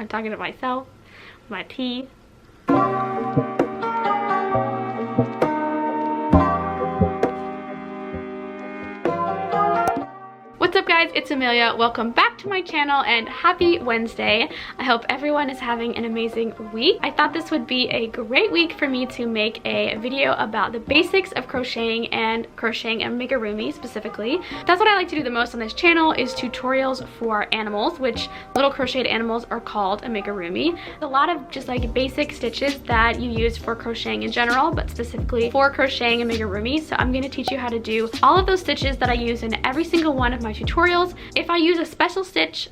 I'm talking to myself, my tea. What's up guys, it's Amelia. Welcome back to my channel and happy Wednesday. I hope everyone is having an amazing week. I thought this would be a great week for me to make a video about the basics of crocheting and amigurumi specifically. That's what I like to do the most on this channel, is tutorials for animals, which little crocheted animals are called amigurumi. A lot of just like basic stitches that you use for crocheting in general, but specifically for crocheting amigurumi. So I'm going to teach you how to do all of those stitches that I use in every single one of my tutorials. If I use a special stitch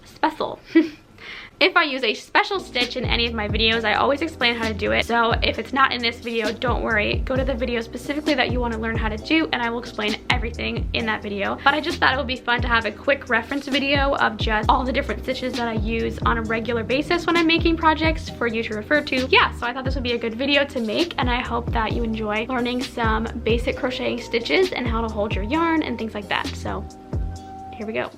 in any of my videos, I always explain how to do it. So if it's not in this video, don't worry. Go to the video specifically that you want to learn how to do, and I will explain everything in that video. But I just thought it would be fun to have a quick reference video of just all the different stitches that I use on a regular basis when I'm making projects for you to refer to. Yeah, so I thought this would be a good video to make, and I hope that you enjoy learning some basic crocheting stitches and how to hold your yarn and things like that. So here we go.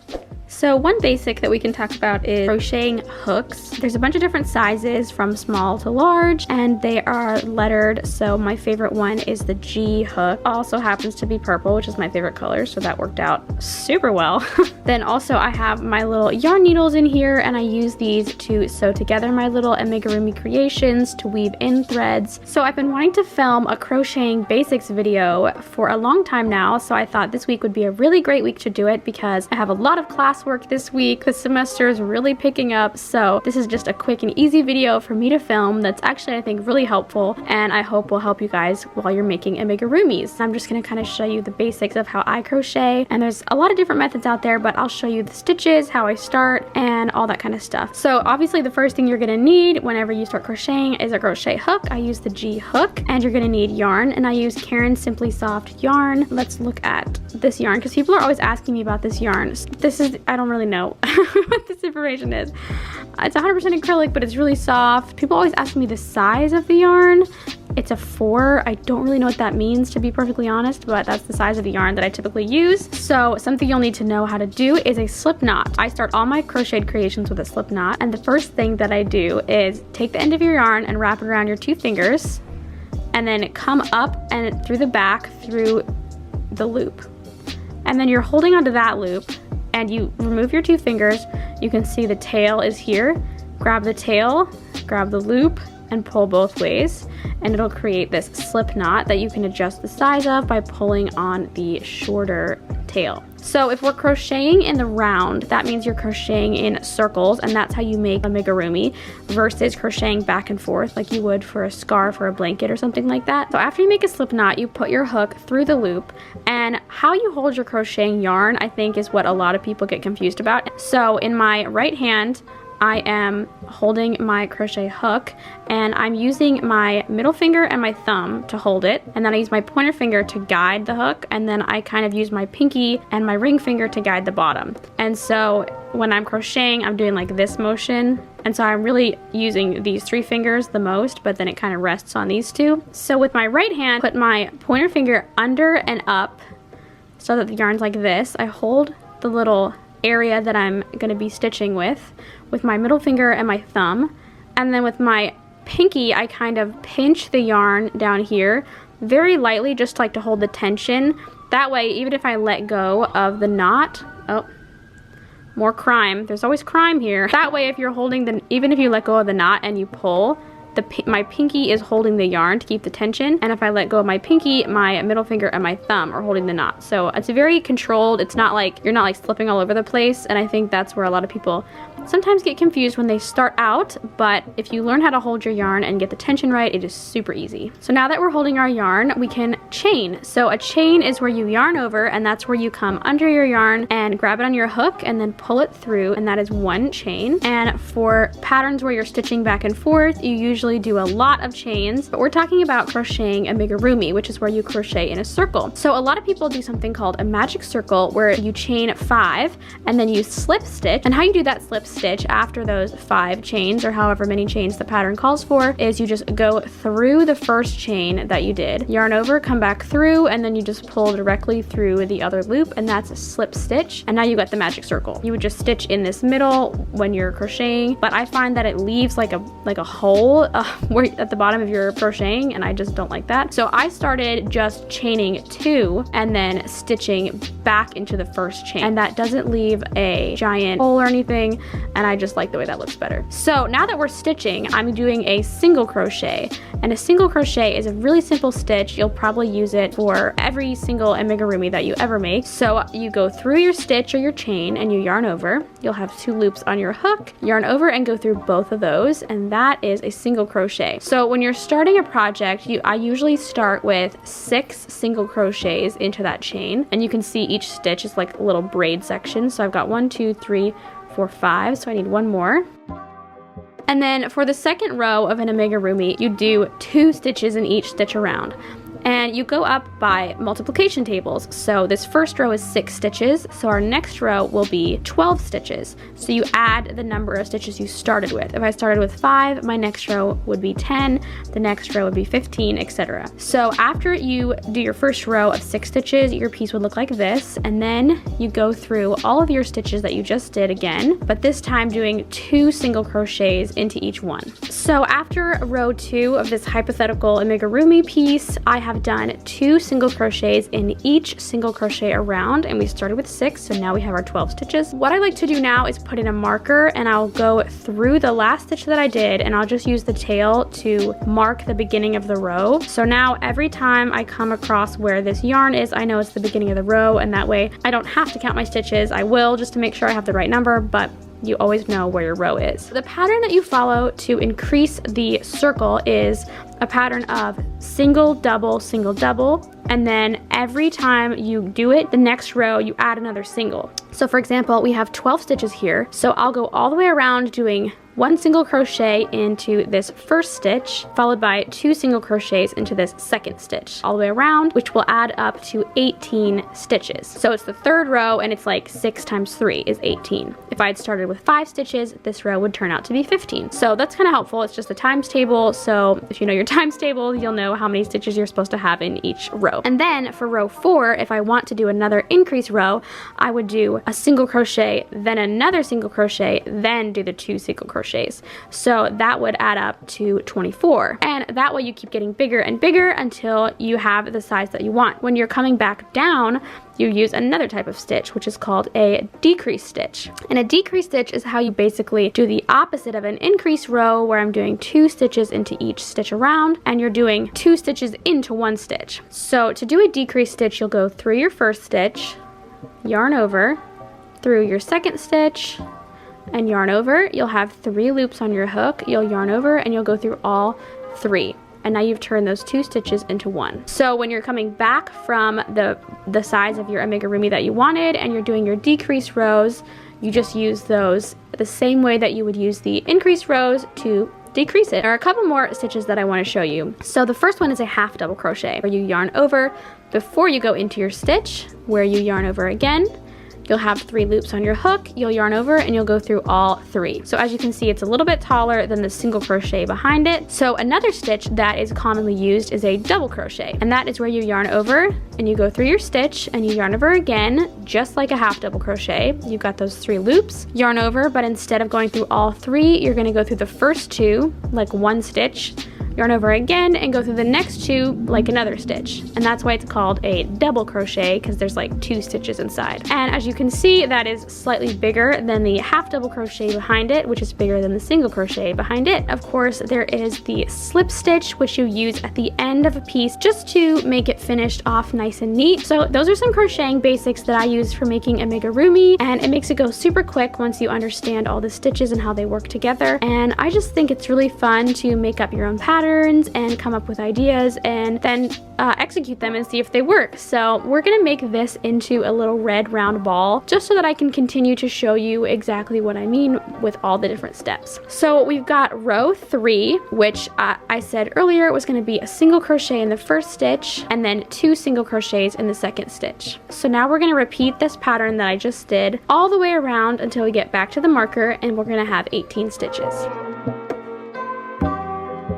So one basic that we can talk about is crocheting hooks. There's a bunch of different sizes from small to large, and they are lettered. So my favorite one is the G hook. Also happens to be purple, which is my favorite color, so that worked out super well. Then also I have my little yarn needles in here, and I use these to sew together my little amigurumi creations, to weave in threads. So I've been wanting to film a crocheting basics video for a long time now, so I thought this week would be a really great week to do it because I have a lot of classwork this week. The semester is really picking up, so this is just a quick and easy video for me to film that's actually, I think, really helpful, and I hope will help you guys while you're making amigurumis. I'm just going to kind of show you the basics of how I crochet, and there's a lot of different methods out there, but I'll show you the stitches, how I start, and all that kind of stuff. So obviously the first thing you're going to need whenever you start crocheting is a crochet hook. I use the G hook, and you're going to need yarn, and I use Caron Simply Soft yarn. Let's look at this yarn because people are always asking me about this yarn. This is, I don't really know what this information is. It's 100% acrylic, but it's really soft. People always ask me the size of the yarn. It's a 4. I don't really know what that means, to be perfectly honest, but that's the size of the yarn that I typically use. So something you'll need to know how to do is a slip knot. I start all my crocheted creations with a slip knot, and the first thing that I do is take the end of your yarn and wrap it around your 2 fingers, and then come up and through the back through the loop. And then you're holding onto that loop, and you remove your 2 fingers. You can see the tail is here. Grab the tail, grab the loop, and pull both ways, and it'll create this slip knot that you can adjust the size of by pulling on the shorter tail. So if we're crocheting in the round, that means you're crocheting in circles, and that's how you make amigurumi, versus crocheting back and forth like you would for a scarf or a blanket or something like that. So after you make a slip knot, you put your hook through the loop, and how you hold your crocheting yarn, I think, is what a lot of people get confused about. So in my right hand, I am holding my crochet hook, and I'm using my middle finger and my thumb to hold it, and then I use my pointer finger to guide the hook, and then I kind of use my pinky and my ring finger to guide the bottom. And so when I'm crocheting, I'm doing like this motion, and so I'm really using these 3 fingers the most, but then it kind of rests on these 2. So with my right hand, put my pointer finger under and up so that the yarn's like this. I hold the little area that I'm going to be stitching with my middle finger and my thumb, and then with my pinky I kind of pinch the yarn down here very lightly, just like to hold the tension. That way, even if I let go of the knot, oh, more crime, there's always crime here. That way, if you're holding even if you let go of the knot and you pull, my pinky is holding the yarn to keep the tension, and if I let go of my pinky, my middle finger and my thumb are holding the knot. So it's very controlled. It's not like you're not like slipping all over the place, and I think that's where a lot of people sometimes get confused when they start out, but if you learn how to hold your yarn and get the tension right, it is super easy. So now that we're holding our yarn, we can chain. So a chain is where you yarn over, and that's where you come under your yarn and grab it on your hook and then pull it through, and that is one chain. And for patterns where you're stitching back and forth, you usually usually do a lot of chains, but we're talking about crocheting amigurumi, which is where you crochet in a circle. So a lot of people do something called a magic circle where you chain 5 and then you slip stitch. And how you do that slip stitch after those 5 chains, or however many chains the pattern calls for, is you just go through the first chain that you did, yarn over, come back through, and then you just pull directly through the other loop, and that's a slip stitch. And now you got the magic circle. You would just stitch in this middle when you're crocheting, but I find that it leaves like a hole where at the bottom of your crocheting, and I just don't like that. So I started just chaining 2 and then stitching back into the first chain, and that doesn't leave a giant hole or anything, and I just like the way that looks better. So now that we're stitching, I'm doing a single crochet, and a single crochet is a really simple stitch. You'll probably use it for every single amigurumi that you ever make. So you go through your stitch or your chain and you yarn over. You'll have 2 loops on your hook, yarn over and go through both of those, and that is a single crochet. So when you're starting a project, I usually start with 6 single crochets into that chain, and you can see each stitch is like a little braid section. So I've got 1, 2, 3, 4, 5, so I need 1 more. And then for the second row of an amigurumi, you do 2 stitches in each stitch around. And you go up by multiplication tables. So this first row is 6 stitches, so our next row will be 12 stitches. So you add the number of stitches you started with. If I started with 5, my next row would be 10, the next row would be 15, etc. So after you do your first row of 6 stitches, your piece would look like this, and then you go through all of your stitches that you just did again, but this time doing 2 single crochets into each one. So after row 2 of this hypothetical amigurumi piece, I have done 2 single crochets in each single crochet around, and we started with 6, so now we have our 12 stitches. What I like to do now is put in a marker, and I'll go through the last stitch that I did, and I'll just use the tail to mark the beginning of the row. So now every time I come across where this yarn is, I know it's the beginning of the row, and that way I don't have to count my stitches. I will, just to make sure I have the right number, but you always know where your row is. The pattern that you follow to increase the circle is a pattern of single, double, and then every time you do it, the next row you add another single. So for example, we have 12 stitches here, so I'll go all the way around doing 1 single crochet into this first stitch, followed by 2 single crochets into this second stitch, all the way around, which will add up to 18 stitches. So it's the third row, and it's like 6 times 3 is 18. If I had started with 5 stitches, this row would turn out to be 15. So that's kind of helpful. It's just a times table, so if you know your times table, you'll know how many stitches you're supposed to have in each row. And then for row 4, if I want to do another increase row, I would do a single crochet, then another single crochet, then do the 2 single crochets. So that would add up to 24. And that way you keep getting bigger and bigger until you have the size that you want. When you're coming back down, you use another type of stitch, which is called a decrease stitch. And a decrease stitch is how you basically do the opposite of an increase row, where I'm doing 2 stitches into each stitch around, and you're doing 2 stitches into 1 stitch. So to do a decrease stitch, you'll go through your first stitch, yarn over, through your second stitch, and yarn over. You'll have 3 loops on your hook, you'll yarn over, and you'll go through all 3. And now you've turned those 2 stitches into 1. So when you're coming back from the size of your amigurumi that you wanted, and you're doing your decrease rows, you just use those the same way that you would use the increase rows to decrease it. There are a couple more stitches that I want to show you. So the first one is a half double crochet, where you yarn over before you go into your stitch, where you yarn over again. You'll have 3 loops on your hook, you'll yarn over, and you'll go through all 3. So as you can see, it's a little bit taller than the single crochet behind it. So another stitch that is commonly used is a double crochet, and that is where you yarn over and you go through your stitch and you yarn over again, just like a half double crochet. You've got those 3 loops, yarn over, but instead of going through all 3, you're going to go through the first 2 like 1 stitch, yarn over again, and go through the next 2 like another stitch. And that's why it's called a double crochet, because there's like 2 stitches inside. And as you can see, that is slightly bigger than the half double crochet behind it, which is bigger than the single crochet behind it. Of course, there is the slip stitch, which you use at the end of a piece just to make it finished off nice and neat. So those are some crocheting basics that I use for making amigurumi, and it makes it go super quick once you understand all the stitches and how they work together. And I just think it's really fun to make up your own pattern patterns and come up with ideas and then execute them and see if they work. So we're gonna make this into a little red round ball just so that I can continue to show you exactly what I mean with all the different steps. So we've got row 3, which I said earlier was going to be a single crochet in the first stitch and then 2 single crochets in the second stitch. So now we're going to repeat this pattern that I just did all the way around until we get back to the marker, and we're going to have 18 stitches.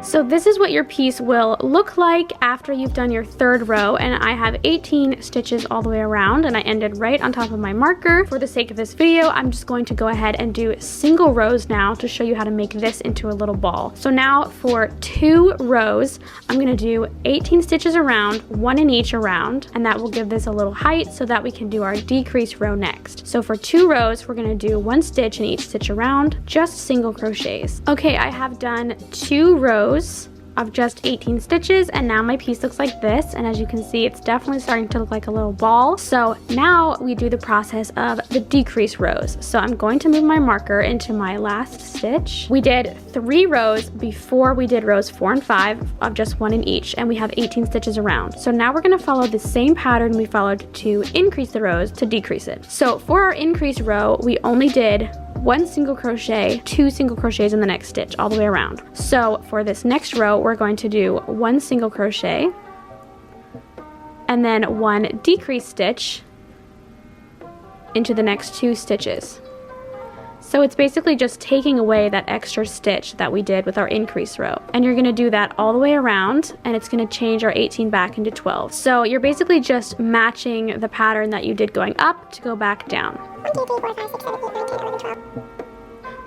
So this is what your piece will look like after you've done your 3rd row, and I have 18 stitches all the way around, and I ended right on top of my marker. For the sake of this video, I'm just going to go ahead and do single rows now to show you how to make this into a little ball. So now for 2 rows, I'm going to do 18 stitches around, 1 in each around, and that will give this a little height so that we can do our decrease row next. So for 2 rows, we're going to do 1 stitch in each stitch around, just single crochets. Okay, I have done 2 rows of just 18 stitches, and now my piece looks like this, and as you can see, it's definitely starting to look like a little ball. So now we do the process of the decrease rows. So I'm going to move my marker into my last stitch. We did 3 rows before we did rows 4 and 5 of just 1 in each, and we have 18 stitches around. So now we're going to follow the same pattern we followed to increase the rows to decrease it. So for our increase row, we only did 1 single crochet, 2 single crochets in the next stitch all the way around. So for this next row, we're going to do 1 single crochet and then 1 decrease stitch into the next 2 stitches. So it's basically just taking away that extra stitch that we did with our increase row. And you're going to do that all the way around, and it's going to change our 18 back into 12. So you're basically just matching the pattern that you did going up to go back down. 1, 2, 3, 4, 5, 6, 7, 8, 9, 10, 11, 12.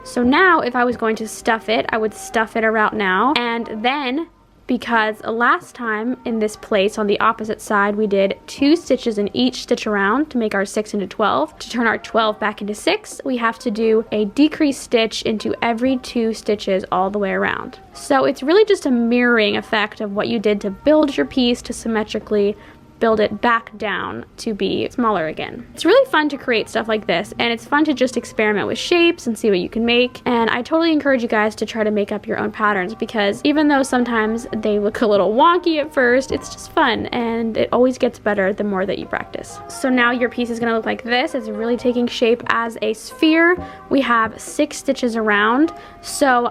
So now if I was going to stuff it, I would stuff it around now, and then because last time in this place on the opposite side we did 2 stitches in each stitch around to make our 6 into 12. To turn our 12 back into 6, we have to do a decrease stitch into every 2 stitches all the way around. So it's really just a mirroring effect of what you did to build your piece to symmetrically build it back down to be smaller again. It's really fun to create stuff like this, and it's fun to just experiment with shapes and see what you can make. And I totally encourage you guys to try to make up your own patterns, because even though sometimes they look a little wonky at first, it's just fun, and it always gets better the more that you practice. So now your piece is going to look like this. It's really taking shape as a sphere. We have 6 stitches around, so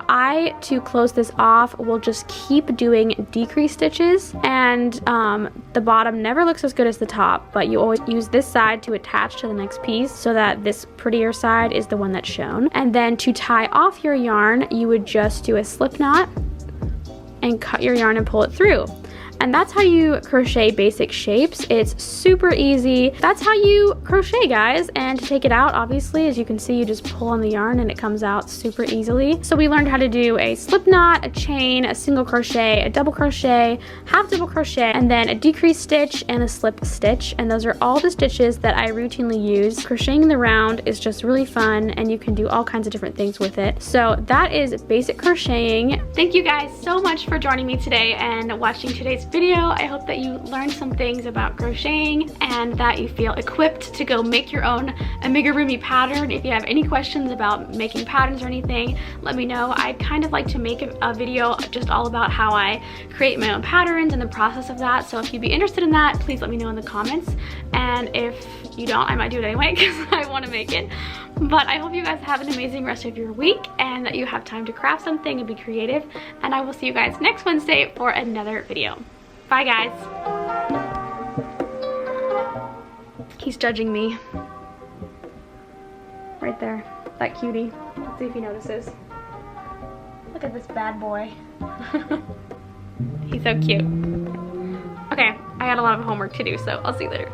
to close this off, will just keep doing decrease stitches, and the bottom never looks as good as the top, but you always use this side to attach to the next piece so that this prettier side is the one that's shown. And then to tie off your yarn, you would just do a slip knot and cut your yarn and pull it through. And that's how you crochet basic shapes. It's super easy. That's how you crochet, guys. And to take it out, obviously, as you can see, you just pull on the yarn and it comes out super easily. So we learned how to do a slip knot, a chain, a single crochet, a double crochet, half double crochet, and then a decrease stitch and a slip stitch. And those are all the stitches that I routinely use. Crocheting the round is just really fun, and you can do all kinds of different things with it. So that is basic crocheting. Thank you guys so much for joining me today and watching today's video. I hope that you learned some things about crocheting and that you feel equipped to go make your own amigurumi pattern. If you have any questions about making patterns or anything, let me know. I'd kind of like to make a video just all about how I create my own patterns and the process of that. So if you'd be interested in that, please let me know in the comments. And if you don't, I might do it anyway because I want to make it. But I hope you guys have an amazing rest of your week and that you have time to craft something and be creative. And I will see you guys next Wednesday for another video. Bye, guys. He's judging me. Right there. That cutie. Let's see if he notices. Look at this bad boy. He's so cute. Okay, I got a lot of homework to do, so I'll see you later.